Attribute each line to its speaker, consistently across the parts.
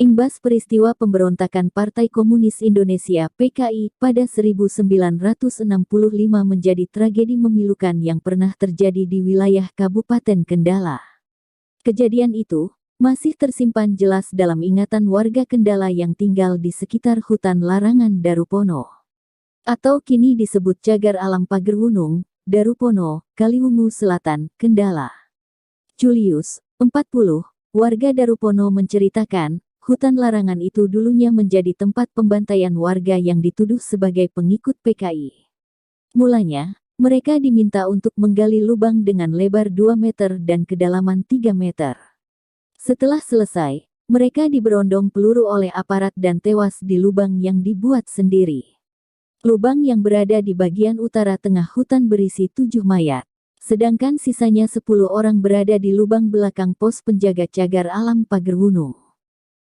Speaker 1: Imbas peristiwa pemberontakan Partai Komunis Indonesia (PKI) pada 1965 menjadi tragedi memilukan yang pernah terjadi di wilayah Kabupaten Kendala. Kejadian itu masih tersimpan jelas dalam ingatan warga Kendala yang tinggal di sekitar hutan larangan Darupono, atau kini disebut Cagar Alam Pagerwunung, Darupono, Kaliwungu Selatan, Kendala. Julius, 40, warga Darupono menceritakan, hutan larangan itu dulunya menjadi tempat pembantaian warga yang dituduh sebagai pengikut PKI. Mulanya, mereka diminta untuk menggali lubang dengan lebar 2 meter dan kedalaman 3 meter. Setelah selesai, mereka diberondong peluru oleh aparat dan tewas di lubang yang dibuat sendiri. Lubang yang berada di bagian utara tengah hutan berisi 7 mayat, sedangkan sisanya 10 orang berada di lubang belakang pos penjaga Cagar Alam Pagerwunung.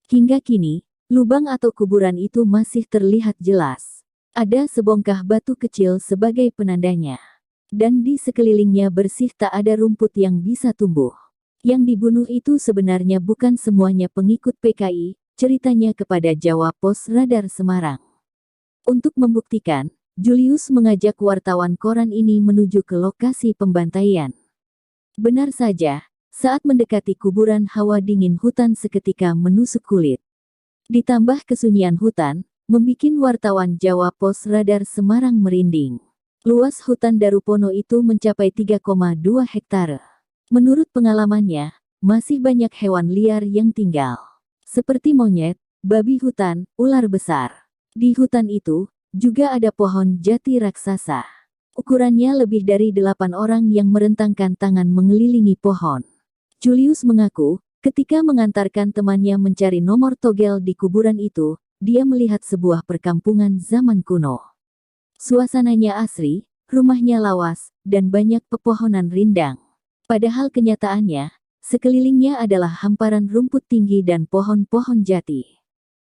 Speaker 1: Hingga kini, lubang atau kuburan itu masih terlihat jelas. Ada sebongkah batu kecil sebagai penandanya. Dan di sekelilingnya bersih, tak ada rumput yang bisa tumbuh. Yang dibunuh itu sebenarnya bukan semuanya pengikut PKI, ceritanya kepada Jawa Pos Radar Semarang. Untuk membuktikan, Julius mengajak wartawan koran ini menuju ke lokasi pembantaian. Benar saja, saat mendekati kuburan hawa dingin hutan seketika menusuk kulit. Ditambah kesunyian hutan, membikin wartawan Jawa Pos Radar Semarang merinding. Luas hutan Darupono itu mencapai 3,2 hektare. Menurut pengalamannya, masih banyak hewan liar yang tinggal. Seperti monyet, babi hutan, ular besar. Di hutan itu, juga ada pohon jati raksasa. Ukurannya lebih dari 8 orang yang merentangkan tangan mengelilingi pohon. Julius mengaku, ketika mengantarkan temannya mencari nomor togel di kuburan itu, dia melihat sebuah perkampungan zaman kuno. Suasananya asri, rumahnya lawas, dan banyak pepohonan rindang. Padahal kenyataannya, sekelilingnya adalah hamparan rumput tinggi dan pohon-pohon jati.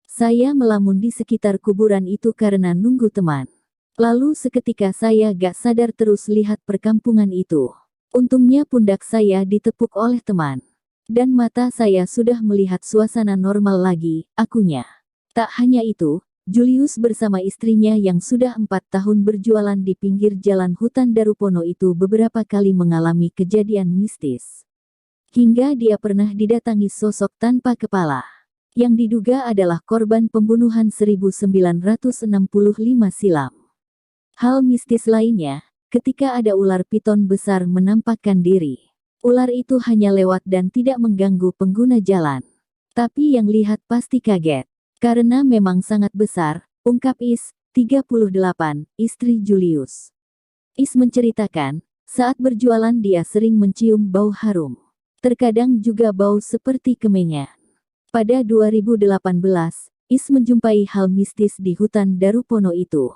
Speaker 1: Saya melamun di sekitar kuburan itu karena nunggu teman. Lalu seketika saya gak sadar terus lihat perkampungan itu. Untungnya pundak saya ditepuk oleh teman. Dan mata saya sudah melihat suasana normal lagi, akunya. Tak hanya itu, Julius bersama istrinya yang sudah 4 tahun berjualan di pinggir jalan hutan Darupono itu beberapa kali mengalami kejadian mistis. Hingga dia pernah didatangi sosok tanpa kepala, yang diduga adalah korban pembunuhan 1965 silam. Hal mistis lainnya, ketika ada ular piton besar menampakkan diri. Ular itu hanya lewat dan tidak mengganggu pengguna jalan. Tapi yang lihat pasti kaget. Karena memang sangat besar, ungkap Is, 38, istri Julius. Is menceritakan, saat berjualan dia sering mencium bau harum. Terkadang juga bau seperti kemenyan. Pada 2018, Is menjumpai hal mistis di hutan Darupono itu.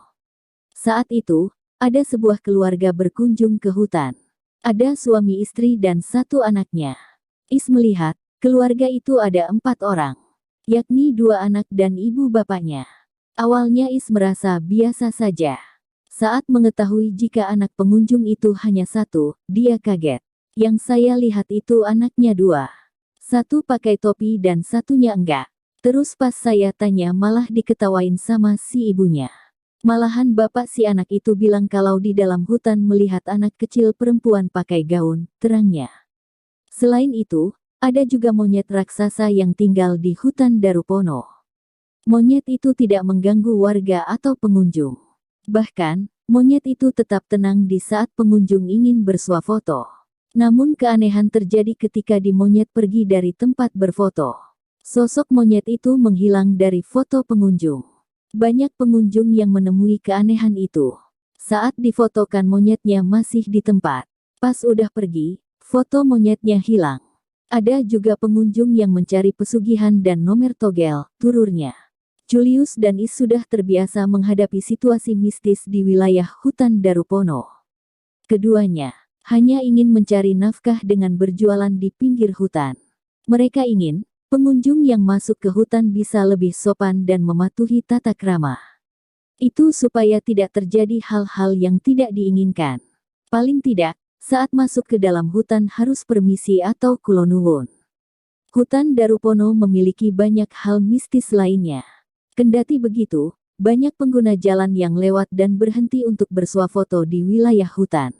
Speaker 1: Saat itu, ada sebuah keluarga berkunjung ke hutan. Ada suami istri dan 1 anaknya. Is melihat, keluarga itu ada 4 orang. Yakni 2 anak dan ibu bapaknya. Awalnya Is merasa biasa saja. Saat mengetahui jika anak pengunjung itu hanya 1, dia kaget. Yang saya lihat itu anaknya 2. 1 pakai topi dan 1-nya enggak. Terus pas saya tanya malah diketawain sama si ibunya. Malahan bapak si anak itu bilang kalau di dalam hutan melihat anak kecil perempuan pakai gaun, terangnya. Selain itu, ada juga monyet raksasa yang tinggal di hutan Darupono. Monyet itu tidak mengganggu warga atau pengunjung. Bahkan, monyet itu tetap tenang di saat pengunjung ingin bersuah foto. Namun keanehan terjadi ketika monyet pergi dari tempat berfoto. Sosok monyet itu menghilang dari foto pengunjung. Banyak pengunjung yang menemui keanehan itu. Saat difotokan monyetnya masih di tempat. Pas udah pergi, foto monyetnya hilang. Ada juga pengunjung yang mencari pesugihan dan nomor togel, tururnya. Julius dan Is sudah terbiasa menghadapi situasi mistis di wilayah hutan Darupono. Keduanya hanya ingin mencari nafkah dengan berjualan di pinggir hutan. Mereka ingin pengunjung yang masuk ke hutan bisa lebih sopan dan mematuhi tata krama. Itu supaya tidak terjadi hal-hal yang tidak diinginkan. Paling tidak, saat masuk ke dalam hutan harus permisi atau kula nuwun. Hutan Darupono memiliki banyak hal mistis lainnya. Kendati begitu, banyak pengguna jalan yang lewat dan berhenti untuk bersuah foto di wilayah hutan.